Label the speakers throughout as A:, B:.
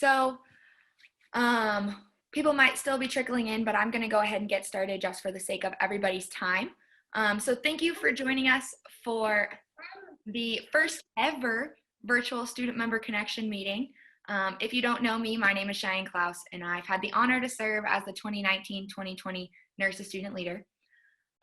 A: So people might still be trickling in, but I'm going to go ahead and get started just for the sake of everybody's time. So thank you for joining us for the first ever virtual student member connection meeting. If you don't know me, my name is Cheyenne Klaus, and I've had the honor to serve as the 2019-2020 NIRSA student leader.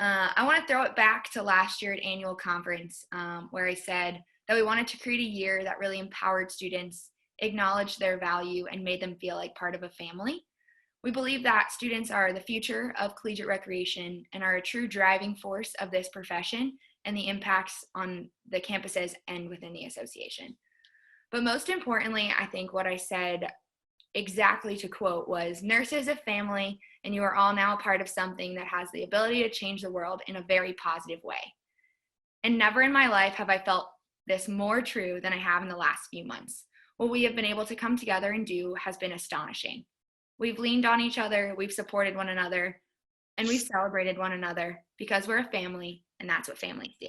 A: I want to throw it back to last year at annual conference, where I said that we wanted to create a year that really empowered students, acknowledged their value, and made them feel like part of a family. We believe that students are the future of collegiate recreation and are a true driving force of this profession and the impacts on the campuses and within the association. But most importantly, I think what I said exactly to quote was, NIRSA is a family, and you are all now a part of something that has the ability to change the world in a very positive way. And never in my life have I felt this more true than I have in the last few months. What we have been able to come together and do has been astonishing. We've leaned on each other, we've supported one another, and we've celebrated one another because we're a family, and that's what families do.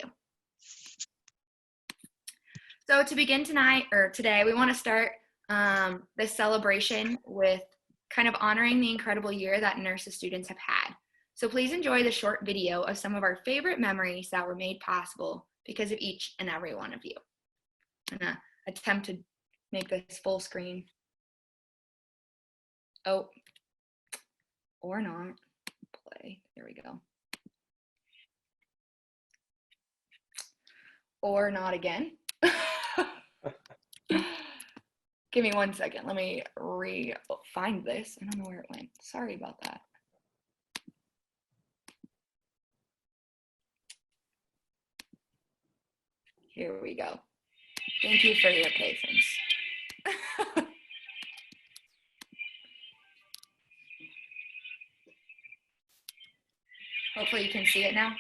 A: So to begin today, we want to start this celebration with kind of honoring the incredible year that NIRSA students have had. So please enjoy the short video of some of our favorite memories that were made possible because of each and every one of you. I'm gonna attempt to make this full screen. Oh, or not. Play. There we go. Or not again. Give me 1 second. Let me find this. I don't know where it went. Sorry about that. Here we go. Thank you for your patience. Hopefully you can see it now.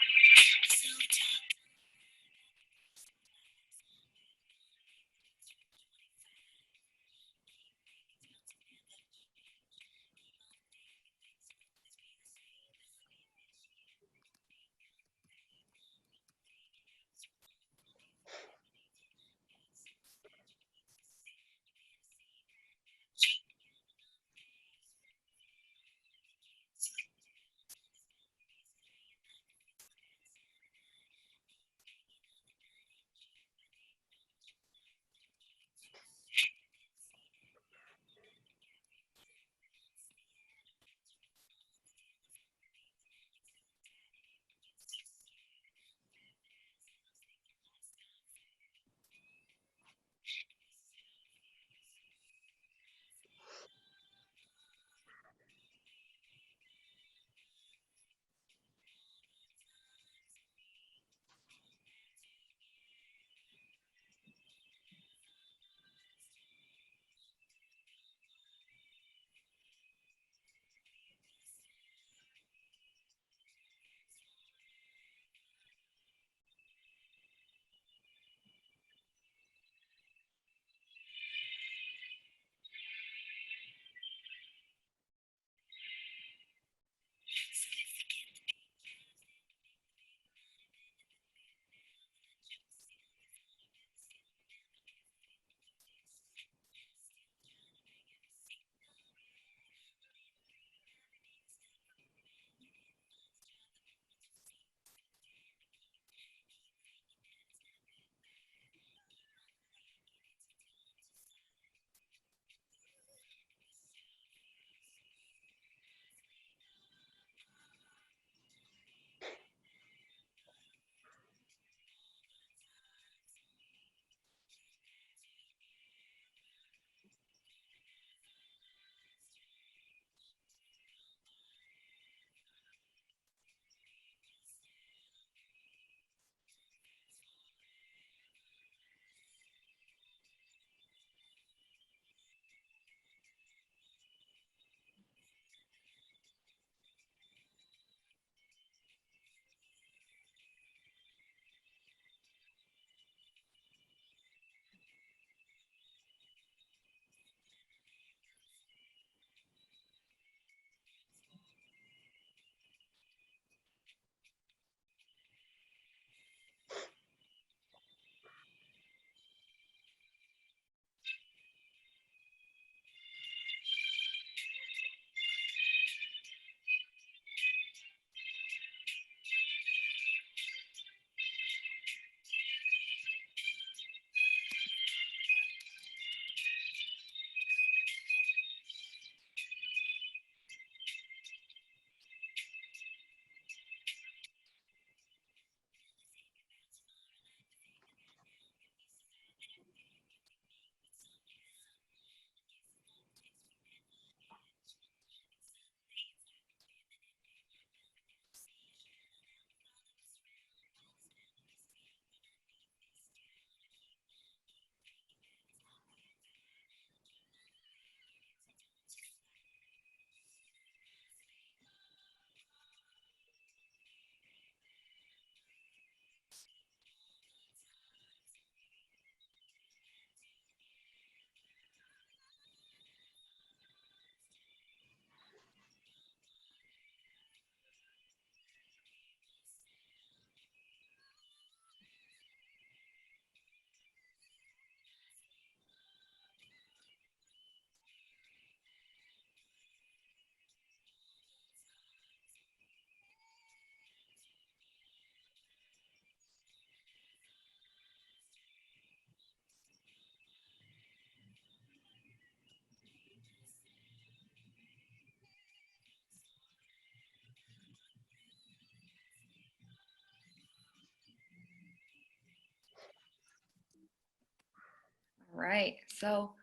A: right, so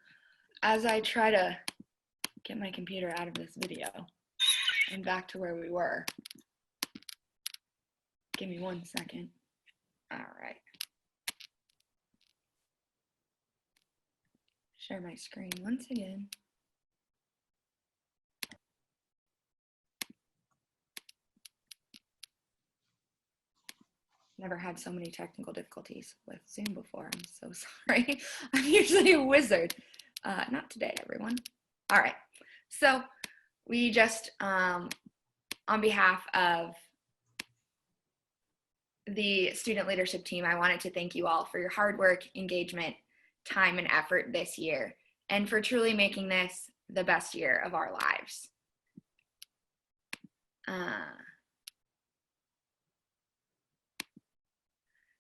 A: as I try to get my computer out of this video and back to where we were, give me 1 second. All right. Share my screen once again. Never had so many technical difficulties with Zoom before. I'm so sorry. I'm usually a wizard. Not today, everyone. All right. So we just, on behalf of the student leadership team, I wanted to thank you all for your hard work, engagement, time, and effort this year, and for truly making this the best year of our lives.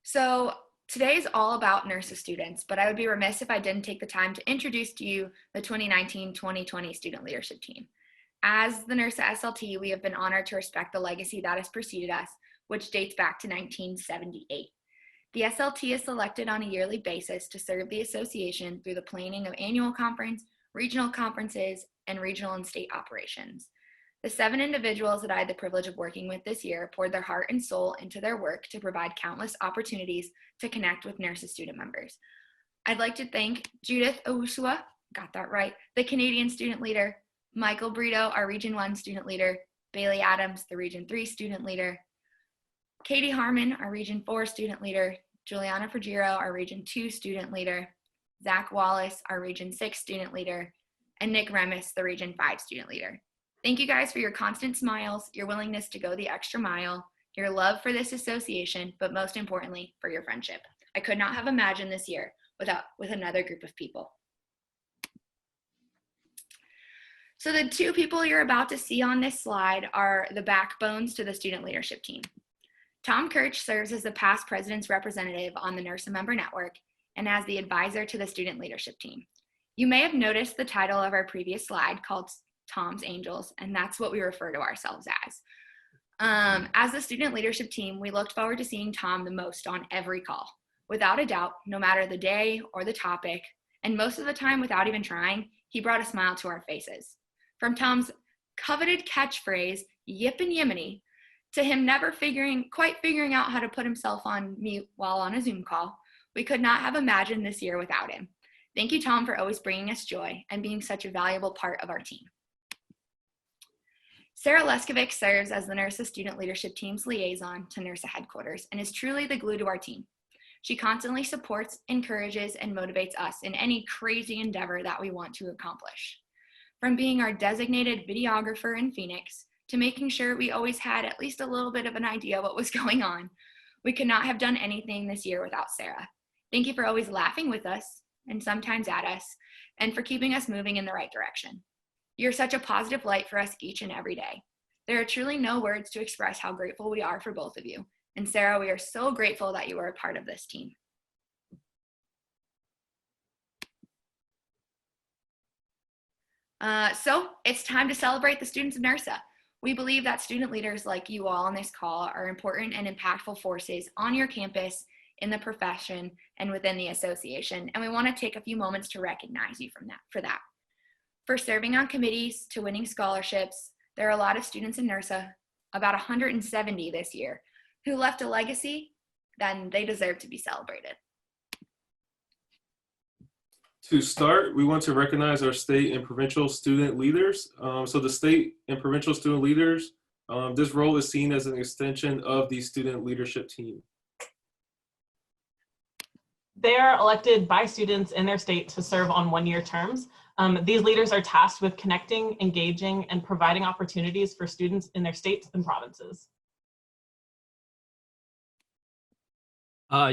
A: So today is all about NIRSA students, but I would be remiss if I didn't take the time to introduce to you the 2019-2020 student leadership team. As the NIRSA SLT, we have been honored to respect the legacy that has preceded us, which dates back to 1978. The SLT is selected on a yearly basis to serve the association through the planning of annual conference, regional conferences, and regional and state operations. The 7 individuals that I had the privilege of working with this year poured their heart and soul into their work to provide countless opportunities to connect with NIRSA student members. I'd like to thank Judith Owusua, got that right, the Canadian student leader, Michael Brito, our Region 1 student leader, Bailey Adams, the Region 3 student leader, Katie Harmon, our Region 4 student leader, Juliana Frugiro, our Region 2 student leader, Zach Wallace, our Region 6 student leader, and Nick Remis, the Region 5 student leader. Thank you guys for your constant smiles, your willingness to go the extra mile, your love for this association, but most importantly, for your friendship. I could not have imagined this year with another group of people. So the 2 people you're about to see on this slide are the backbones to the student leadership team. Tom Kirch serves as the past president's representative on the NIRSA member network and as the advisor to the student leadership team. You may have noticed the title of our previous slide called Tom's Angels, and that's what we refer to ourselves as. As the student leadership team, we looked forward to seeing Tom the most on every call. Without a doubt, no matter the day or the topic, and most of the time without even trying, he brought a smile to our faces. From Tom's coveted catchphrase, yip and yiminy, to him never quite figuring out how to put himself on mute while on a Zoom call, we could not have imagined this year without him. Thank you, Tom, for always bringing us joy and being such a valuable part of our team. Sarah Leskovic serves as the NIRSA student leadership team's liaison to NIRSA headquarters and is truly the glue to our team. She constantly supports, encourages, and motivates us in any crazy endeavor that we want to accomplish. From being our designated videographer in Phoenix to making sure we always had at least a little bit of an idea what was going on, we could not have done anything this year without Sarah. Thank you for always laughing with us and sometimes at us, and for keeping us moving in the right direction. You're such a positive light for us each and every day. There are truly no words to express how grateful we are for both of you. And Sarah, we are so grateful that you are a part of this team. So it's time to celebrate the students of NIRSA. We believe that student leaders like you all on this call are important and impactful forces on your campus, in the profession, and within the association. And we want to take a few moments to recognize you for that. For serving on committees to winning scholarships, there are a lot of students in NIRSA, about 170 this year, who left a legacy, then they deserve to be celebrated.
B: To start, we want to recognize our state and provincial student leaders. So the state and provincial student leaders, this role is seen as an extension of the student leadership team.
C: They are elected by students in their state to serve on one-year terms. These leaders are tasked with connecting, engaging, and providing opportunities for students in their states and provinces.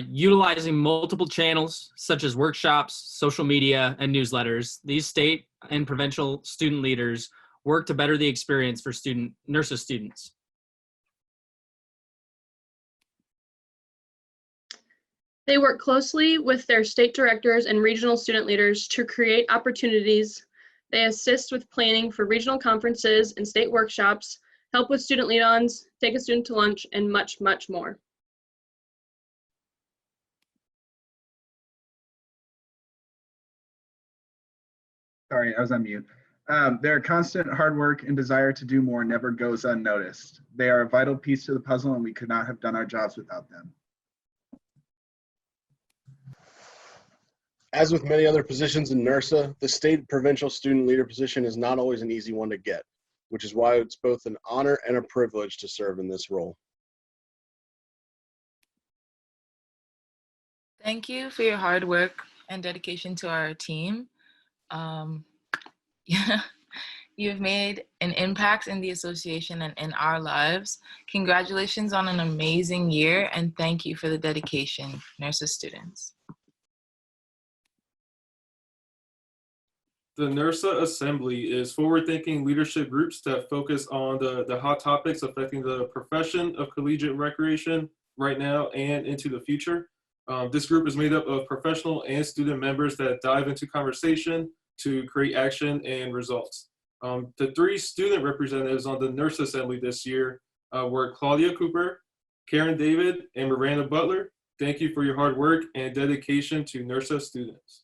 D: Utilizing multiple channels such as workshops, social media, and newsletters, these state and provincial student leaders work to better the experience for NIRSA students.
E: They work closely with their state directors and regional student leaders to create opportunities. They assist with planning for regional conferences and state workshops, help with student lead-ons, take a student to lunch, and much, much more.
F: Sorry, I was on mute. Their constant hard work and desire to do more never goes unnoticed. They are a vital piece to the puzzle, and we could not have done our jobs without them.
G: As with many other positions in NIRSA, the state provincial student leader position is not always an easy one to get, which is why it's both an honor and a privilege to serve in this role.
H: Thank you for your hard work and dedication to our team. Yeah, you've made an impact in the association and in our lives. Congratulations on an amazing year, and thank you for the dedication, NIRSA students.
B: The NIRSA Assembly is forward-thinking leadership groups that focus on the hot topics affecting the profession of collegiate recreation right now and into the future. This group is made up of professional and student members that dive into conversation to create action and results. The 3 student representatives on the NIRSA Assembly this year were Claudia Cooper, Karen David, and Miranda Butler. Thank you for your hard work and dedication to NIRSA students.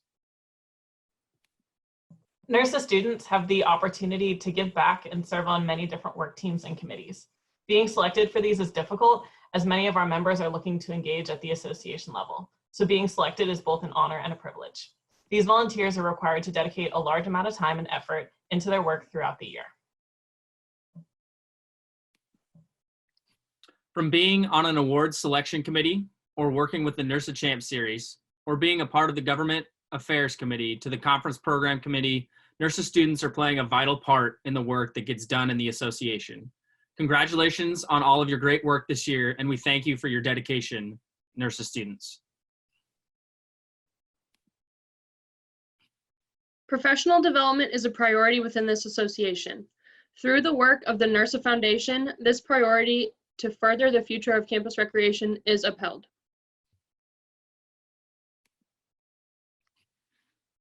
C: NIRSA students have the opportunity to give back and serve on many different work teams and committees. Being selected for these is difficult, as many of our members are looking to engage at the association level. So being selected is both an honor and a privilege. These volunteers are required to dedicate a large amount of time and effort into their work throughout the year.
D: From being on an awards selection committee, or working with the NIRSA Champ Series, or being a part of the Government Affairs Committee to the Conference Program Committee, NIRSA students are playing a vital part in the work that gets done in the association. Congratulations on all of your great work this year, and we thank you for your dedication, NIRSA students.
E: Professional development is a priority within this association. Through the work of the NIRSA Foundation, this priority to further the future of campus recreation is upheld.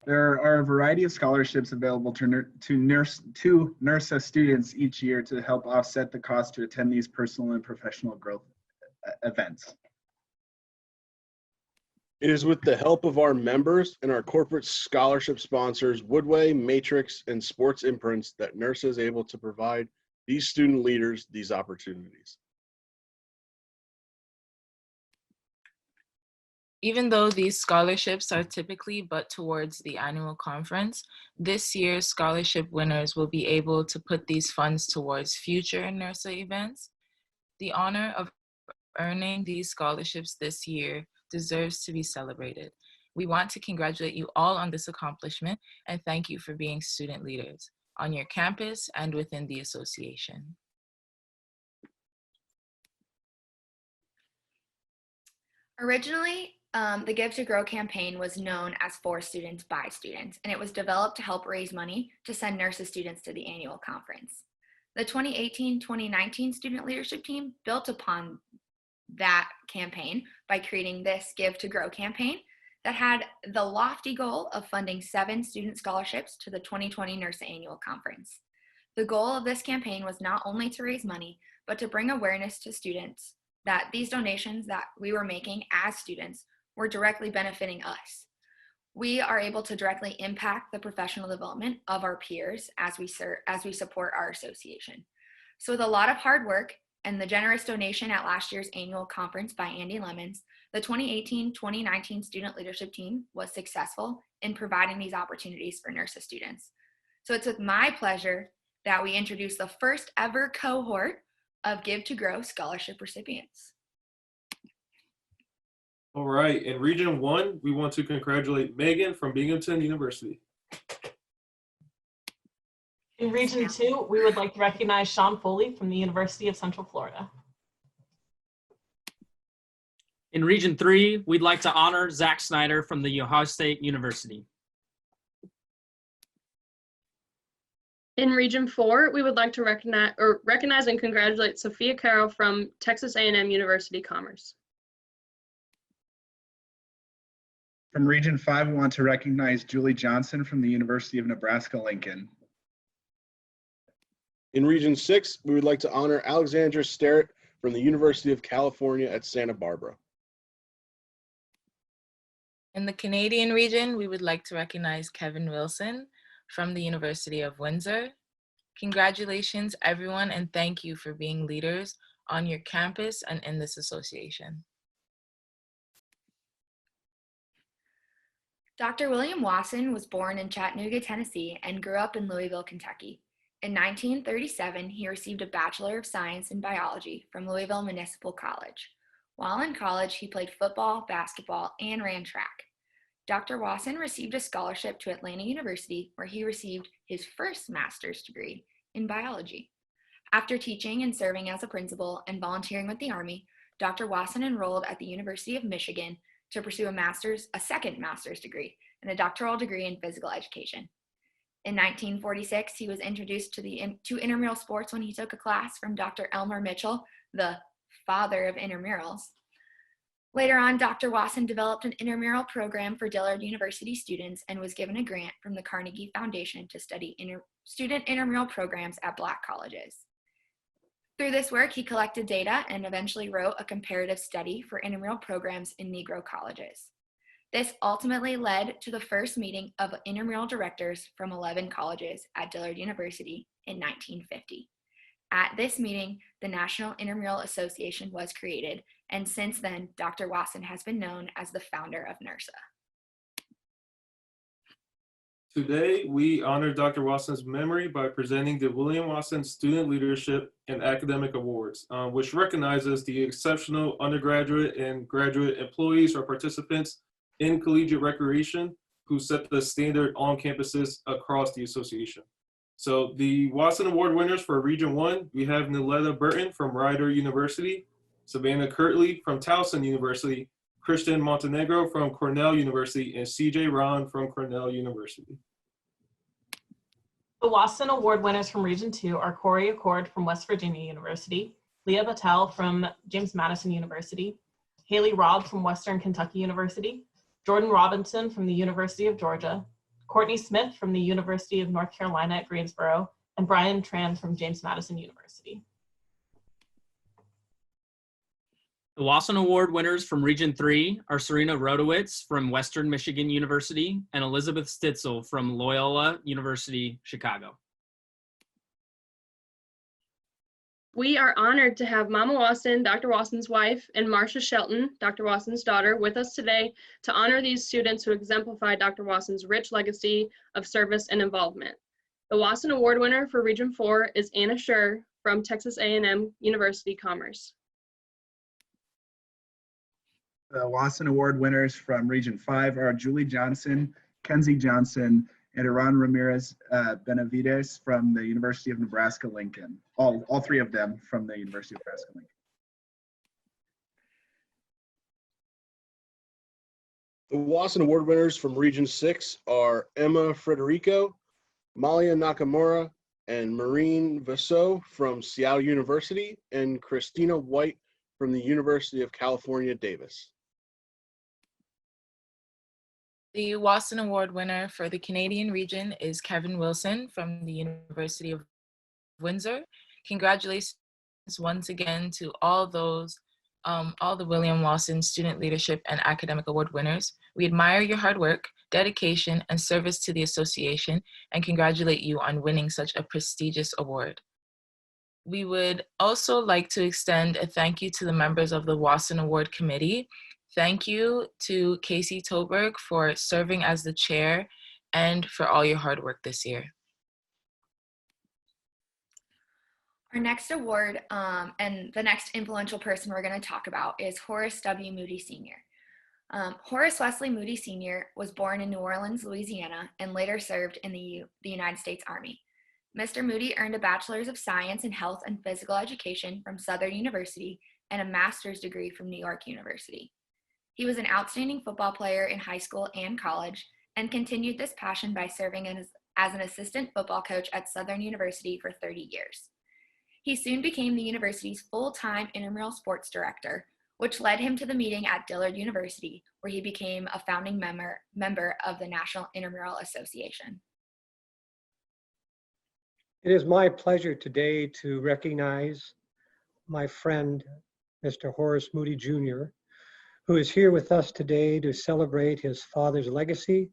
F: There are a variety of scholarships available to NIRSA students each year to help offset the cost to attend these personal and professional growth events.
G: It is with the help of our members and our corporate scholarship sponsors, Woodway, Matrix, and Sports Imprints, that NIRSA is able to provide these student leaders these opportunities.
H: Even though these scholarships are typically but towards the annual conference, this year's scholarship winners will be able to put these funds towards future NIRSA events. The honor of earning these scholarships this year deserves to be celebrated. We want to congratulate you all on this accomplishment and thank you for being student leaders on your campus and within the association.
A: Originally, the Give to Grow campaign was known as For Students by Students, and it was developed to help raise money to send NIRSA students to the annual conference. The 2018-2019 student leadership team built upon that campaign by creating this Give to Grow campaign that had the lofty goal of funding 7 student scholarships to the 2020 NIRSA annual conference. The goal of this campaign was not only to raise money, but to bring awareness to students that these donations that we were making as students were directly benefiting us. We are able to directly impact the professional development of our peers as we support our association. So with a lot of hard work and the generous donation at last year's annual conference by Andy Lemons, the 2018-2019 student leadership team was successful in providing these opportunities for NIRSA students. So it's with my pleasure that we introduce the first ever cohort of Give to Grow scholarship recipients.
B: All right, in Region 1, we want to congratulate Megan from Binghamton University.
C: In Region 2, we would like to recognize Sean Foley from the University of Central Florida.
D: In Region 3, we'd like to honor Zach Snyder from the Ohio State University.
E: In Region 4, we would like to recognize and congratulate Sophia Carroll from Texas A&M University Commerce.
F: From Region 5, we want to recognize Julie Johnson from the University of Nebraska-Lincoln.
G: In Region 6, we would like to honor Alexandra Sterrett from the University of California at Santa Barbara.
H: In the Canadian region, we would like to recognize Kevin Wilson from the University of Windsor. Congratulations, everyone, and thank you for being leaders on your campus and in this association.
A: Dr. William Wasson was born in Chattanooga, Tennessee, and grew up in Louisville, Kentucky. In 1937, he received a Bachelor of Science in Biology from Louisville Municipal College. While in college, he played football, basketball, and ran track. Dr. Wasson received a scholarship to Atlanta University, where he received his first master's degree in biology. After teaching and serving as a principal and volunteering with the Army, Dr. Wasson enrolled at the University of Michigan to pursue a second master's degree and a doctoral degree in physical education. In 1946, he was introduced to intramural sports when he took a class from Dr. Elmer Mitchell, the father of intramurals. Later on, Dr. Wasson developed an intramural program for Dillard University students and was given a grant from the Carnegie Foundation to study student intramural programs at Black colleges. Through this work, he collected data and eventually wrote a comparative study for intramural programs in Negro colleges. This ultimately led to the first meeting of intramural directors from 11 colleges at Dillard University in 1950. At this meeting, the National Intramural Association was created, and since then, Dr. Wasson has been known as the founder of NIRSA.
B: Today, we honor Dr. Wasson's memory by presenting the William Wasson Student Leadership and Academic Awards, which recognizes the exceptional undergraduate and graduate employees or participants in collegiate recreation who set the standard on campuses across the association. So the Wasson Award winners for Region 1, we have Niletta Burton from Rider University, Savannah Kirtley from Towson University, Christian Montenegro from Cornell University, and CJ Ron from Cornell University.
C: The Wasson Award winners from Region 2 are Corey Accord from West Virginia University, Leah Patel from James Madison University, Haley Robb from Western Kentucky University, Jordan Robinson from the University of Georgia, Courtney Smith from the University of North Carolina at Greensboro, and Brian Tran from James Madison University.
D: The Wasson Award winners from Region 3 are Serena Rodowitz from Western Michigan University and Elizabeth Stitzel from Loyola University, Chicago.
E: We are honored to have Mama Wasson, Dr. Wasson's wife, and Marcia Shelton, Dr. Wasson's daughter, with us today to honor these students who exemplify Dr. Wasson's rich legacy of service and involvement. The Wasson Award winner for Region 4 is Anna Schur from Texas A&M University Commerce.
F: The Wasson Award winners from Region 5 are Julie Johnson, Kenzie Johnson, and Iran Ramirez Benavides from the University of Nebraska-Lincoln. All three of them from the University of Nebraska-Lincoln.
G: The Wasson Award winners from Region 6 are Emma Frederico, Malia Nakamura, and Maureen Vassau from Seattle University, and Christina White from the University of California, Davis.
H: The Wasson Award winner for the Canadian region is Kevin Wilson from the University of Windsor. Congratulations once again to all the William Wasson Student Leadership and Academic Award winners. We admire your hard work, dedication, and service to the association, and congratulate you on winning such a prestigious award. We would also like to extend a thank you to the members of the Wasson Award Committee. Thank you to Casey Toberg for serving as the chair and for all your hard work this year.
A: Our next award and the next influential person we're going to talk about is Horace W. Moody Sr. Horace Wesley Moody Sr. was born in New Orleans, Louisiana, and later served in the United States Army. Mr. Moody earned a Bachelor's of Science in Health and Physical Education from Southern University and a master's degree from New York University. He was an outstanding football player in high school and college and continued this passion by serving as an assistant football coach at Southern University for 30 years. He soon became the university's full-time intramural sports director, which led him to the meeting at Dillard University, where he became a founding member of the National Intramural Association.
I: It is my pleasure today to recognize my friend, Mr. Horace Moody Jr., who is here with us today to celebrate his father's legacy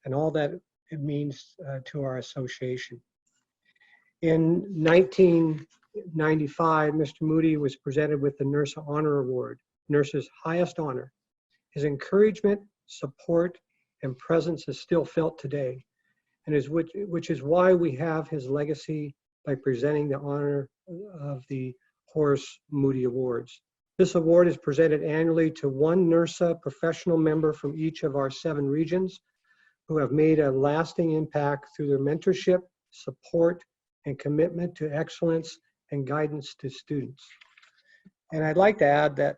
I: and all that it means to our association. In 1995, Mr. Moody was presented with the NIRSA Honor Award, NIRSA's highest honor. His encouragement, support, and presence is still felt today, and which is why we have his legacy by presenting the honor of the Horace Moody Awards. This award is presented annually to one NIRSA professional member from each of our 7 regions who have made a lasting impact through their mentorship, support, and commitment to excellence and guidance to students. And I'd like to add that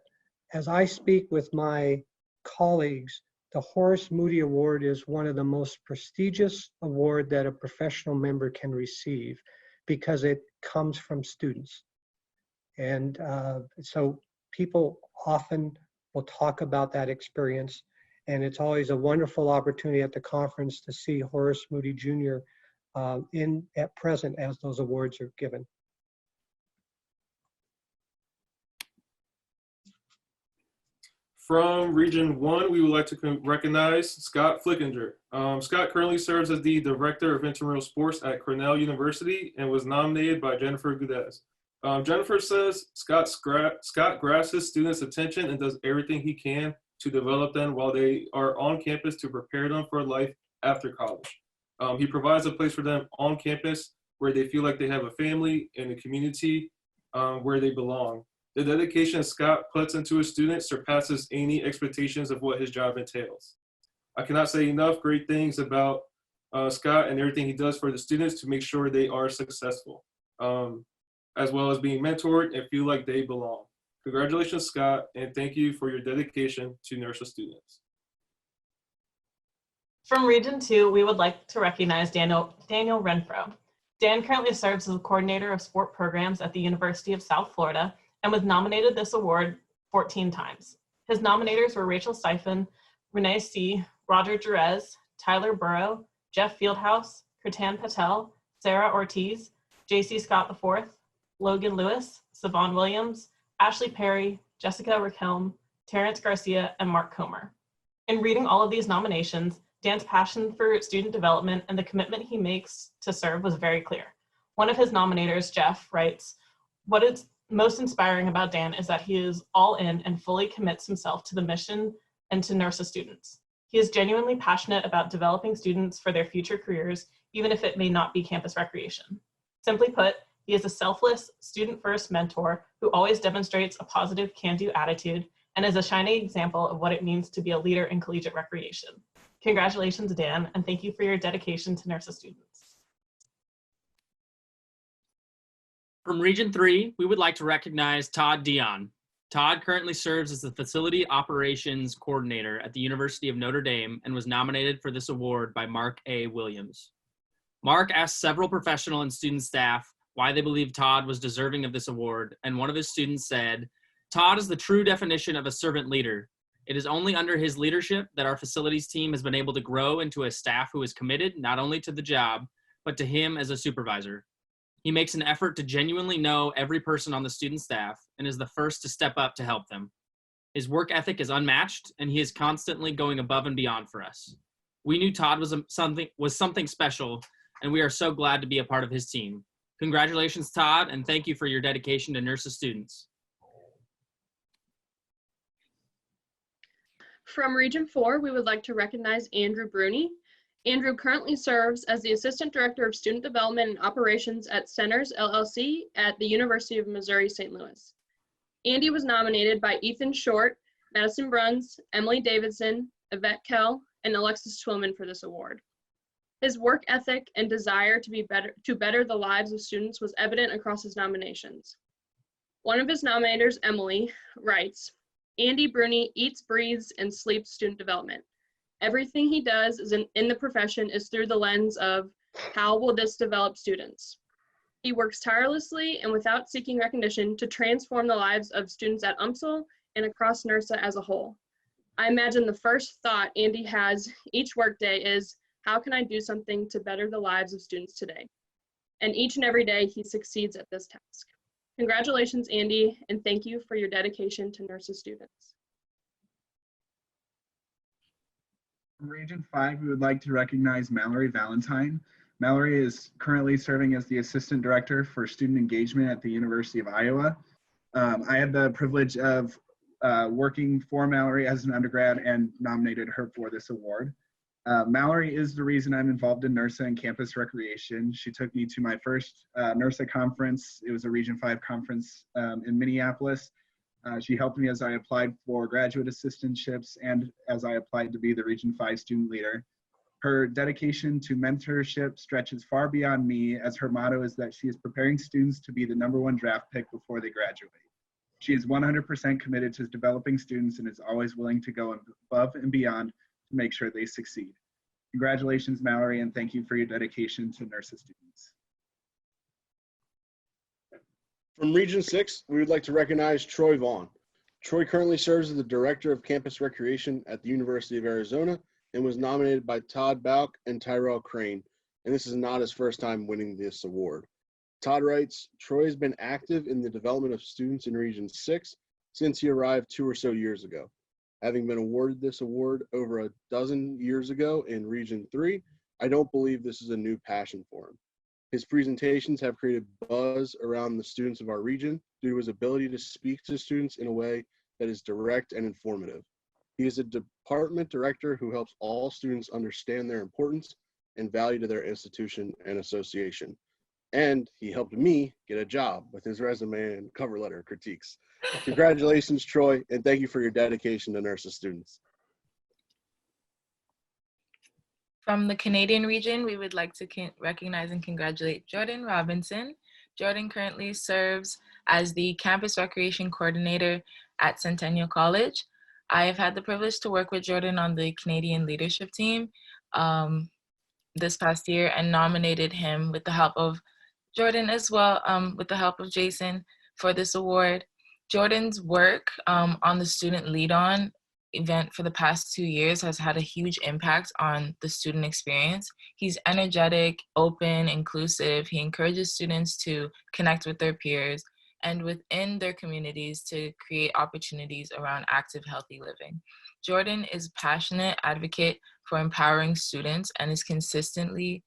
I: as I speak with my colleagues, the Horace Moody Award is one of the most prestigious awards that a professional member can receive because it comes from students. And so people often will talk about that experience, and it's always a wonderful opportunity at the conference to see Horace Moody Jr. At present as those awards are given.
B: From Region 1, we would like to recognize Scott Flickinger. Scott currently serves as the Director of Intramural Sports at Cornell University and was nominated by Jennifer Gudez. Jennifer says Scott grasps his students' attention and does everything he can to develop them while they are on campus to prepare them for life after college. He provides a place for them on campus where they feel like they have a family and a community where they belong. The dedication Scott puts into his students surpasses any expectations of what his job entails. I cannot say enough great things about Scott and everything he does for the students to make sure they are successful, as well as being mentored and feel like they belong. Congratulations, Scott, and thank you for your dedication to NIRSA students.
C: From Region 2, we would like to recognize Daniel Renfro. Dan currently serves as the coordinator of sport programs at the University of South Florida and was nominated this award 14 times. His nominators were Rachel Steifen, Renee C., Roger Jerez, Tyler Burrow, Jeff Fieldhouse, Kritan Patel, Sarah Ortiz, J.C. Scott IV, Logan Lewis, Savon Williams, Ashley Perry, Jessica Raquelme, Terrence Garcia, and Mark Comer. In reading all of these nominations, Dan's passion for student development and the commitment he makes to serve was very clear. One of his nominators, Jeff, writes, "What is most inspiring about Dan is that he is all in and fully commits himself to the mission and to NIRSA students. He is genuinely passionate about developing students for their future careers, even if it may not be campus recreation. Simply put, he is a selfless, student-first mentor who always demonstrates a positive can-do attitude and is a shining example of what it means to be a leader in collegiate recreation. Congratulations, Dan, and thank you for your dedication to NIRSA students."
D: From Region 3, we would like to recognize Todd Dion. Todd currently serves as the Facility Operations Coordinator at the University of Notre Dame and was nominated for this award by Mark A. Williams. Mark asked several professional and student staff why they believe Todd was deserving of this award, and one of his students said, "Todd is the true definition of a servant leader. It is only under his leadership that our facilities team has been able to grow into a staff who is committed not only to the job, but to him as a supervisor. He makes an effort to genuinely know every person on the student staff and is the first to step up to help them. His work ethic is unmatched, and he is constantly going above and beyond for us. We knew Todd was something special, and we are so glad to be a part of his team. Congratulations, Todd, and thank you for your dedication to NIRSA students."
E: From Region 4, we would like to recognize Andrew Bruni. Andrew currently serves as the Assistant Director of Student Development and Operations at Centers LLC at the University of Missouri St. Louis. Andy was nominated by Ethan Short, Madison Bruns, Emily Davidson, Yvette Kell, and Alexis Twillman for this award. His work ethic and desire to better the lives of students was evident across his nominations. One of his nominators, Emily, writes, "Andy Bruni eats, breathes, and sleeps student development. Everything he does in the profession is through the lens of how will this develop students. He works tirelessly and without seeking recognition to transform the lives of students at UMSL and across NIRSA as a whole. I imagine the first thought Andy has each workday is, how can I do something to better the lives of students today? And each and every day he succeeds at this task. Congratulations, Andy, and thank you for your dedication to NIRSA students."
F: From Region 5, we would like to recognize Mallory Valentine. Mallory is currently serving as the Assistant Director for Student Engagement at the University of Iowa. I had the privilege of working for Mallory as an undergrad and nominated her for this award. Mallory is the reason I'm involved in NIRSA and campus recreation. She took me to my first NIRSA conference. It was a Region 5 conference in Minneapolis. She helped me as I applied for graduate assistantships and as I applied to be the Region 5 student leader. Her dedication to mentorship stretches far beyond me, as her motto is that she is preparing students to be the #1 draft pick before they graduate. She is 100% committed to developing students and is always willing to go above and beyond to make sure they succeed. Congratulations, Mallory, and thank you for your dedication to NIRSA students.
G: From Region 6, we would like to recognize Troy Vaughn. Troy currently serves as the Director of Campus Recreation at the University of Arizona and was nominated by Todd Bauk and Tyrell Crane, and this is not his first time winning this award. Todd writes, Troy has been active in the development of students in Region 6 since he arrived 2 or so years ago. Having been awarded this award over a dozen years ago in Region 3, I don't believe this is a new passion for him. His presentations have created buzz around the students of our region due to his ability to speak to students in a way that is direct and informative. He is a department director who helps all students understand their importance and value to their institution and association. And he helped me get a job with his resume and cover letter critiques. Congratulations, Troy, and thank you for your dedication to NIRSA students.
H: From the Canadian region, we would like to recognize and congratulate Jordan Robinson. Jordan currently serves as the Campus Recreation Coordinator at Centennial College. I have had the privilege to work with Jordan on the Canadian leadership team this past year and nominated him with the help of Jordan as well, with the help of Jason for this award. Jordan's work on the Student Lead-On event for the past 2 years has had a huge impact on the student experience. He's energetic, open, inclusive. He encourages students to connect with their peers and within their communities to create opportunities around active, healthy living. Jordan is a passionate advocate for empowering students and is consistently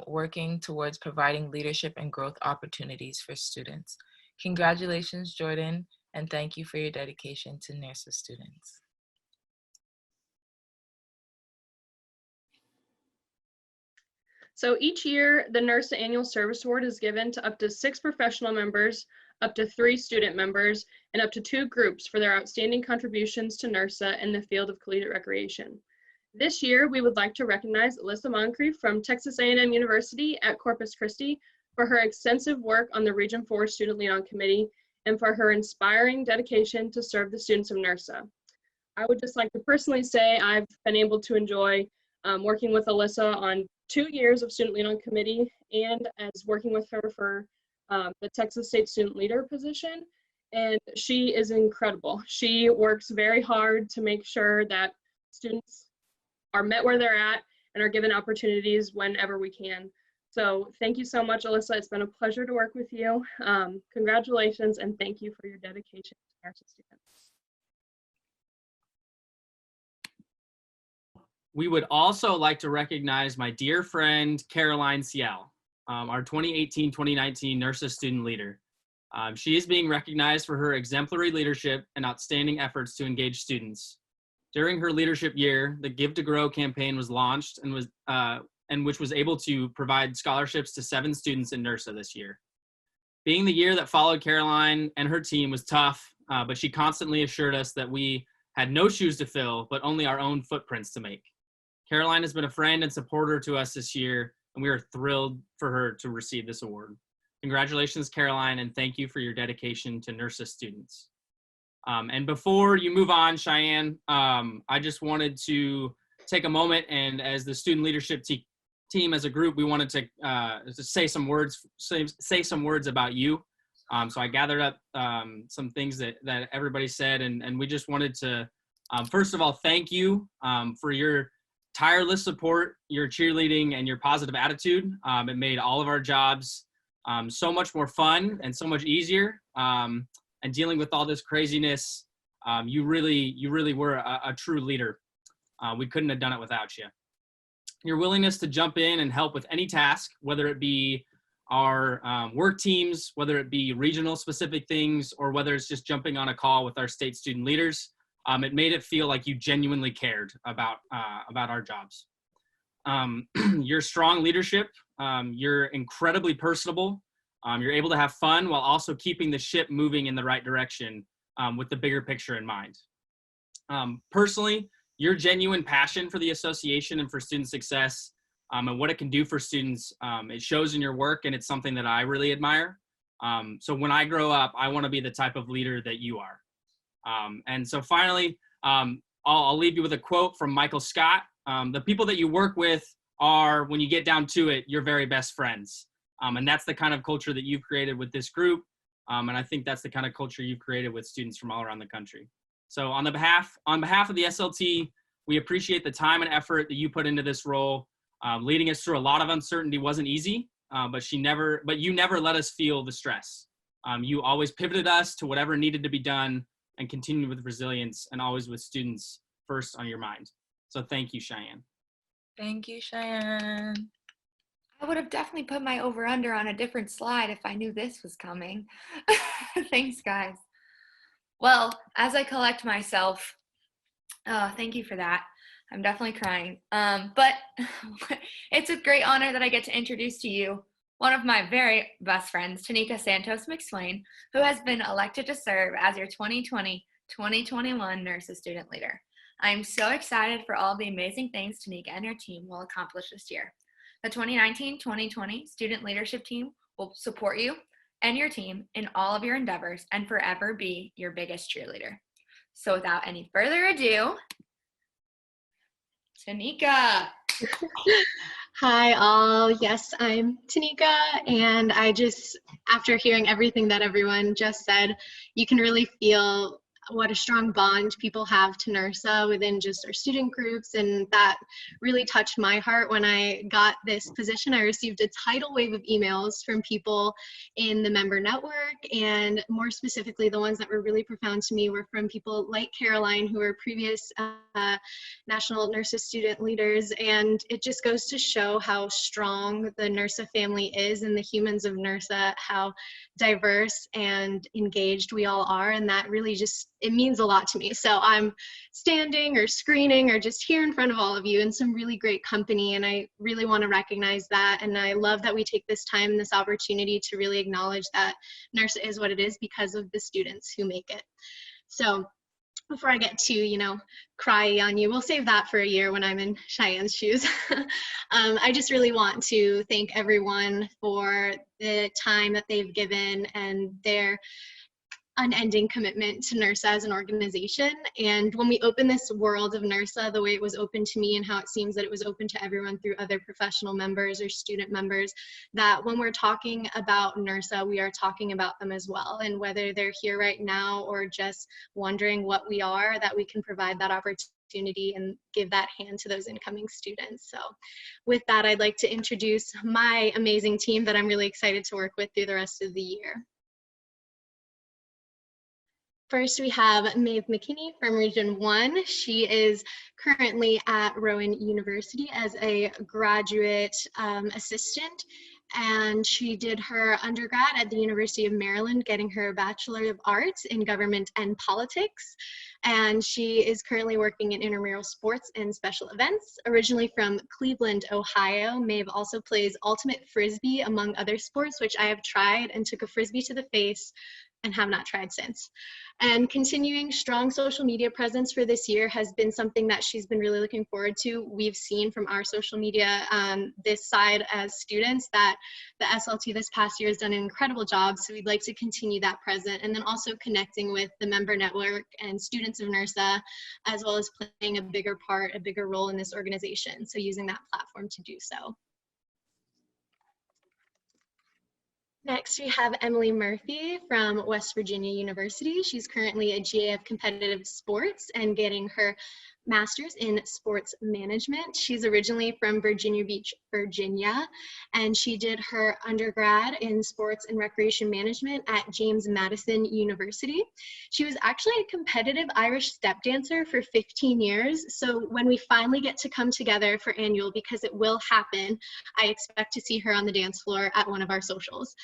H: working towards providing leadership and growth opportunities for students. Congratulations, Jordan, and thank you for your dedication to NIRSA students.
E: So each year, the NIRSA Annual Service Award is given to up to 6 professional members, up to 3 student members, and up to 2 groups for their outstanding contributions to NIRSA in the field of collegiate recreation. This year, we would like to recognize Alyssa Moncrief from Texas A&M University at Corpus Christi for her extensive work on the Region 4 Student Lead-On Committee and for her inspiring dedication to serve the students of NIRSA. I would just like to personally say I've been able to enjoy working with Alyssa on 2 years of Student Lead-On Committee and as working with her for the Texas State Student Leader position. And she is incredible. She works very hard to make sure that students are met where they're at and are given opportunities whenever we can. So thank you so much, Alyssa. It's been a pleasure to work with you. Congratulations, and thank you for your dedication to NIRSA students.
D: We would also like to recognize my dear friend, Caroline Ciel, our 2018-2019 NIRSA student leader. She is being recognized for her exemplary leadership and outstanding efforts to engage students. During her leadership year, the Give to Grow campaign was launched and which was able to provide scholarships to 7 students in NIRSA this year. Being the year that followed Caroline and her team was tough, but she constantly assured us that we had no shoes to fill, but only our own footprints to make. Caroline has been a friend and supporter to us this year, and we are thrilled for her to receive this award. Congratulations, Caroline, and thank you for your dedication to NIRSA students. And before you move on, Cheyenne, I just wanted to take a moment, and as the student leadership team as a group, we wanted to say some words about you. So I gathered up some things that everybody said, and we just wanted to, first of all, thank you for your tireless support, your cheerleading, and your positive attitude. It made all of our jobs so much more fun and so much easier. And dealing with all this craziness, you really were a true leader. We couldn't have done it without you. Your willingness to jump in and help with any task, whether it be our work teams, whether it be regional specific things, or whether it's just jumping on a call with our state student leaders, it made it feel like you genuinely cared about our jobs. Your strong leadership, you're incredibly personable. You're able to have fun while also keeping the ship moving in the right direction with the bigger picture in mind. Personally, your genuine passion for the association and for student success and what it can do for students, it shows in your work, and it's something that I really admire. So when I grow up, I want to be the type of leader that you are. And so finally, I'll leave you with a quote from Michael Scott. The people that you work with are, when you get down to it, your very best friends. And that's the kind of culture that you've created with this group. And I think that's the kind of culture you've created with students from all around the country. So on behalf of the SLT, we appreciate the time and effort that you put into this role. Leading us through a lot of uncertainty wasn't easy, but you never let us feel the stress. You always pivoted us to whatever needed to be done and continued with resilience and always with students first on your mind. So thank you, Cheyenne.
H: Thank you, Cheyenne.
A: I would have definitely put my over-under on a different slide if I knew this was coming. Thanks, guys. Well, as I collect myself, thank you for that. I'm definitely crying. But it's a great honor that I get to introduce to you one of my very best friends, Tanika Santos McSwain, who has been elected to serve as your 2020-2021 NIRSA student leader. I'm so excited for all the amazing things Tanika and her team will accomplish this year. The 2019-2020 student leadership team will support you and your team in all of your endeavors and forever be your biggest cheerleader. So without any further ado, Tanika.
J: Hi all, yes, I'm Tanika, and after hearing everything that everyone just said, you can really feel what a strong bond people have to NIRSA within just our student groups, and that really touched my heart. When I got this position, I received a tidal wave of emails from people in the member network, and more specifically, the ones that were really profound to me were from people like Caroline, who were previous national NIRSA student leaders, and it just goes to show how strong the NIRSA family is and the humans of NIRSA, how diverse and engaged we all are, and that really it means a lot to me. So I'm standing or screening or just here in front of all of you in some really great company, and I really want to recognize that, and I love that we take this time and this opportunity to really acknowledge that NIRSA is what it is because of the students who make it. So before I get to, cry on you, we'll save that for a year when I'm in Cheyenne's shoes. I just really want to thank everyone for the time that they've given and their unending commitment to NIRSA as an organization. And when we open this world of NIRSA the way it was open to me, and how it seems that it was open to everyone through other professional members or student members, that when we're talking about NIRSA, we are talking about them as well. And whether they're here right now or just wondering what we are, that we can provide that opportunity and give that hand to those incoming students. So with that, I'd like to introduce my amazing team that I'm really excited to work with through the rest of the year. First, we have Maeve McKinney from Region 1. She is currently at Rowan University as a graduate assistant, and she did her undergrad at the University of Maryland, getting her Bachelor of Arts in Government and Politics. And she is currently working in intramural sports and special events. Originally from Cleveland, Ohio, Maeve also plays ultimate frisbee, among other sports, which I have tried and took a frisbee to the face and have not tried since. And continuing strong social media presence for this year has been something that she's been really looking forward to. We've seen from our social media this side as students that the SLT this past year has done an incredible job, so we'd like to continue that present, and then also connecting with the member network and students of NIRSA, as well as playing a bigger role in this organization, so using that platform to do so. Next, we have Emily Murphy from West Virginia University. She's currently a GA of Competitive Sports and getting her master's in sports management. She's originally from Virginia Beach, Virginia, and she did her undergrad in sports and recreation management at James Madison University. She was actually a competitive Irish step dancer for 15 years. So when we finally get to come together for annual, because it will happen, I expect to see her on the dance floor at one of our socials.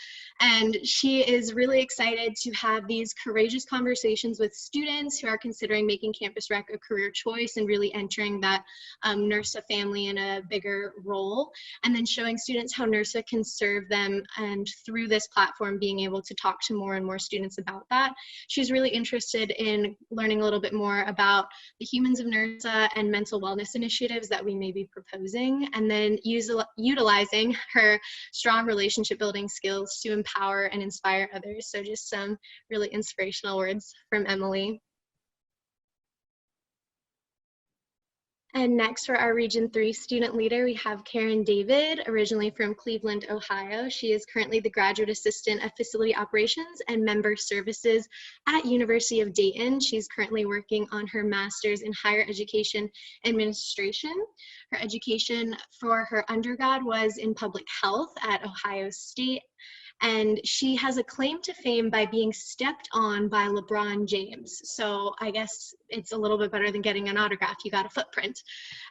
J: And she is really excited to have these courageous conversations with students who are considering making campus rec a career choice and really entering that NIRSA family in a bigger role, and then showing students how NIRSA can serve them, and through this platform being able to talk to more and more students about that. She's really interested in learning a little bit more about the Humans of NIRSA and mental wellness initiatives that we may be proposing, and then utilizing her strong relationship building skills to empower and inspire others. So just some really inspirational words from Emily. And next, for our Region 3 student leader, we have Karen David, originally from Cleveland, Ohio. She is currently the Graduate Assistant of Facility Operations and Member Services at University of Dayton. She's currently working on her Master's in Higher Education Administration. Her education for her undergrad was in Public Health at Ohio State, and she has a claim to fame by being stepped on by LeBron James. So I guess it's a little bit better than getting an autograph. You got a footprint.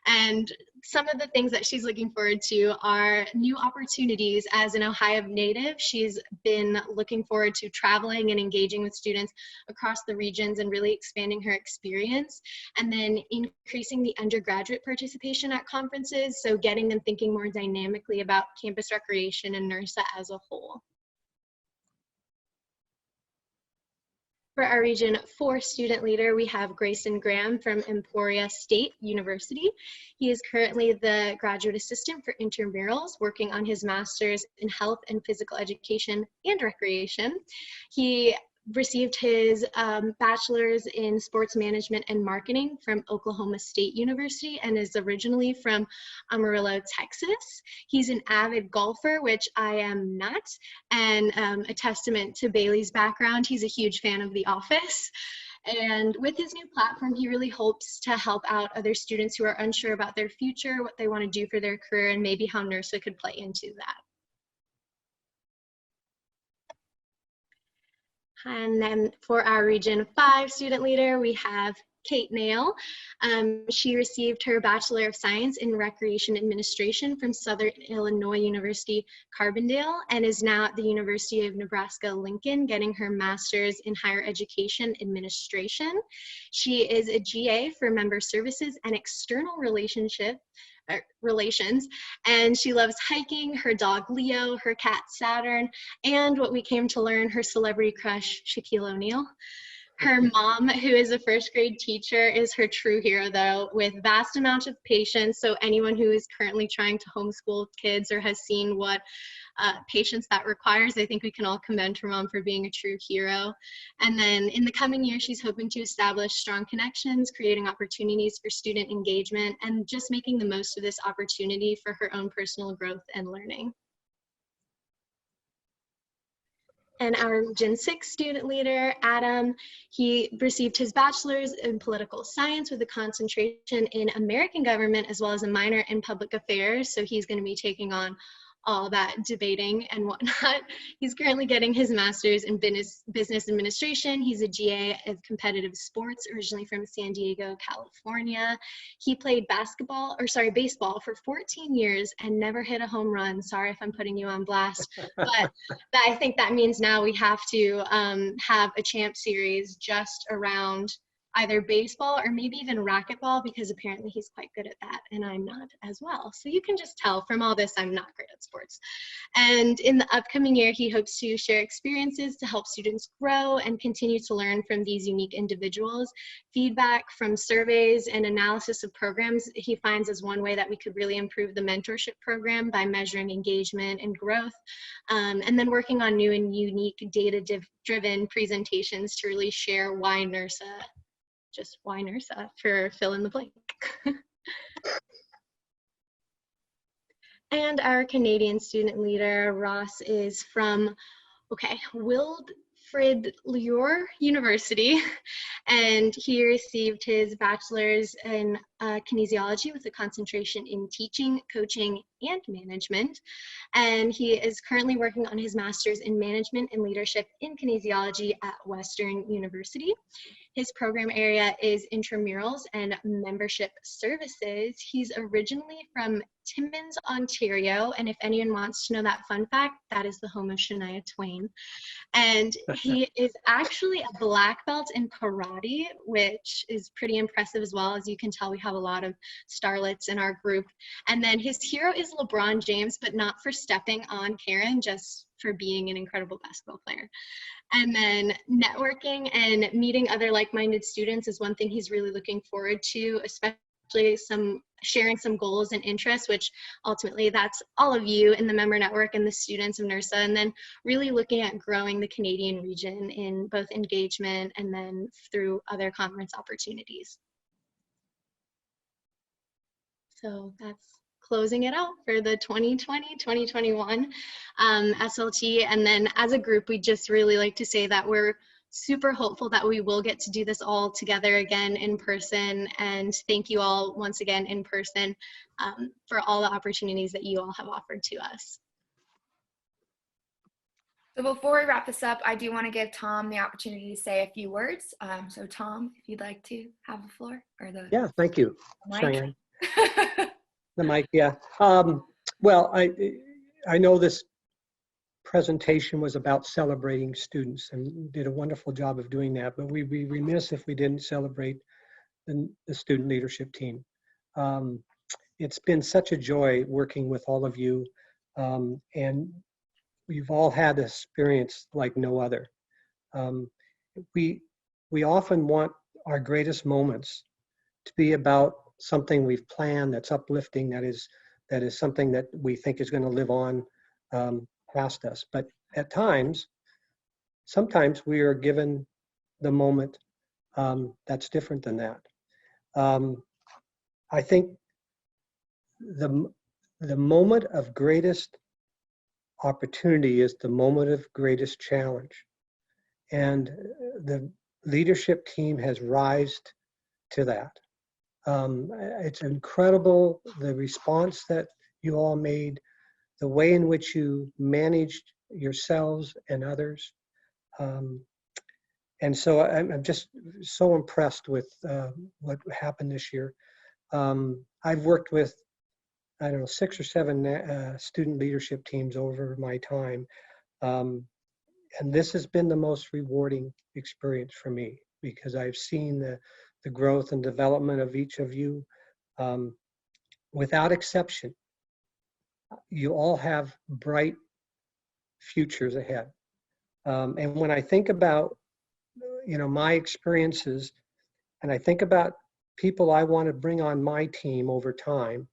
J: And some of the things that she's looking forward to are new opportunities. As an Ohio native, she's been looking forward to traveling and engaging with students across the regions and really expanding her experience. And then increasing the undergraduate participation at conferences, so getting them thinking more dynamically about campus recreation and NIRSA as a whole. For our Region 4 student leader, we have Grayson Graham from Emporia State University. He is currently the graduate assistant for intramurals, working on his master's in health and physical education and recreation. He received his bachelor's in sports management and marketing from Oklahoma State University and is originally from Amarillo, Texas. He's an avid golfer, which I am not, and a testament to Bailey's background. He's a huge fan of The Office. And with his new platform, he really hopes to help out other students who are unsure about their future, what they want to do for their career, and maybe how NIRSA could play into that. And then for our Region 5 student leader, we have Kate Nail. She received her Bachelor of Science in Recreation Administration from Southern Illinois University, Carbondale, and is now at the University of Nebraska-Lincoln getting her Master's in Higher Education Administration. She is a GA for Member Services and External Relations, and she loves hiking, her dog Leo, her cat Saturn, and what we came to learn, her celebrity crush Shaquille O'Neal. Her mom, who is a first grade teacher, is her true hero, though, with vast amounts of patience. So anyone who is currently trying to homeschool kids or has seen what patience that requires, I think we can all commend her mom for being a true hero. And then in the coming year, she's hoping to establish strong connections, creating opportunities for student engagement, and just making the most of this opportunity for her own personal growth and learning. And our Gen 6 student leader, Adam, he received his bachelor's in political science with a concentration in American government as well as a minor in public affairs. So he's going to be taking on all that debating and whatnot. He's currently getting his master's in business administration. He's a GA of competitive sports, originally from San Diego, California. He played baseball for 14 years and never hit a home run. Sorry if I'm putting you on blast, but I think that means now we have to have a champ series just around either baseball or maybe even racquetball, because apparently he's quite good at that and I'm not as well. So you can just tell from all this I'm not great at sports. And in the upcoming year, he hopes to share experiences to help students grow and continue to learn from these unique individuals. Feedback from surveys and analysis of programs he finds as one way that we could really improve the mentorship program by measuring engagement and growth, and then working on new and unique data-driven presentations to really share why NIRSA, just why NIRSA for fill in the blank. And our Canadian student leader, Ross, is from, Frid-Lior University, and he received his bachelor's in kinesiology with a concentration in teaching, coaching, and management. And he is currently working on his master's in management and leadership in kinesiology at Western University. His program area is intramurals and membership services. He's originally from Timmins, Ontario, and if anyone wants to know that fun fact, that is the home of Shania Twain. And he is actually a black belt in karate, which is pretty impressive as well. As you can tell, we have a lot of starlets in our group. And then his hero is LeBron James, but not for stepping on Karen, just for being an incredible basketball player. And then networking and meeting other like-minded students is one thing he's really looking forward to, especially sharing some goals and interests, which ultimately that's all of you in the member network and the students of NIRSA, and then really looking at growing the Canadian region in both engagement and then through other conference opportunities. So that's closing it out for the 2020-2021 SLT. And then as a group, we just really like to say that we're super hopeful that we will get to do this all together again in person. And thank you all once again in person for all the opportunities that you all have offered to us.
A: So before we wrap this up, I do want to give Tom the opportunity to say a few words. So Tom, if you'd like to have the floor or the
I: Yeah, thank you,
A: mic.
I: Cheyenne. The mic, yeah. Well, I know this presentation was about celebrating students and did a wonderful job of doing that, but we'd be remiss if we didn't celebrate the student leadership team. It's been such a joy working with all of you, and we've all had an experience like no other. We often want our greatest moments to be about something we've planned that's uplifting, that is something that we think is going to live on past us. But at sometimes we are given the moment that's different than that. I think the moment of greatest opportunity is the moment of greatest challenge. And the leadership team has risen to that. It's incredible, the response that you all made, the way in which you managed yourselves and others. And so I'm just so impressed with what happened this year. I've worked with, I don't know, 6 or 7 student leadership teams over my time. And this has been the most rewarding experience for me, because I've seen the growth and development of each of you. Without exception, you all have bright futures ahead. And when I think about, my experiences, and I think about people I want to bring on my team over time,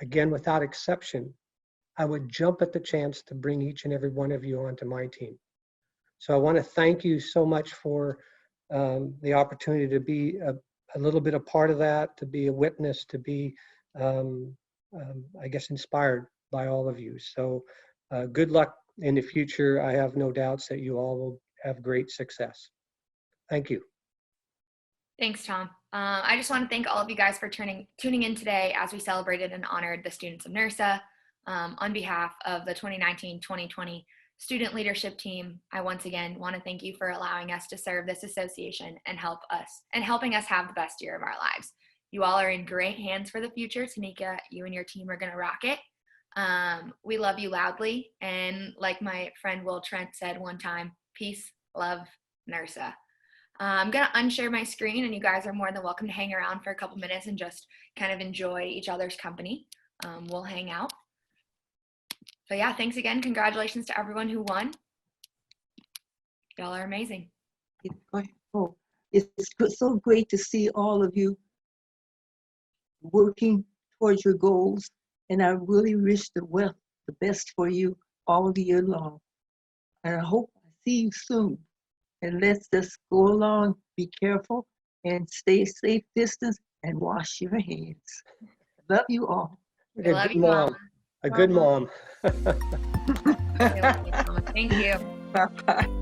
I: again, without exception, I would jump at the chance to bring each and every one of you onto my team. So I want to thank you so much for the opportunity to be a little bit a part of that, to be a witness, to be, I guess, inspired by all of you. So good luck in the future. I have no doubts that you all will have great success. Thank you.
A: Thanks, Tom. I just want to thank all of you guys for tuning in today as we celebrated and honored the students of NIRSA. On behalf of the 2019-2020 student leadership team, I once again want to thank you for allowing us to serve this association and helping us have the best year of our lives. You all are in great hands for the future. Tanika, you and your team are going to rock it. We love you loudly. And like my friend Will Trent said one time, peace, love, NIRSA. I'm going to unshare my screen, and you guys are more than welcome to hang around for a couple minutes and just kind of enjoy each other's company. We'll hang out. So yeah, thanks again. Congratulations to everyone who won. Y'all are amazing.
K: Oh, it's so great to see all of you working towards your goals, and I really wish the best for you all year long. And I hope I see you soon. And let's just go along, be careful, and stay safe distance, and wash your hands. Love you all.
A: I love you, Mom.
I: A good mom.
A: Thank you.
K: Bye-bye.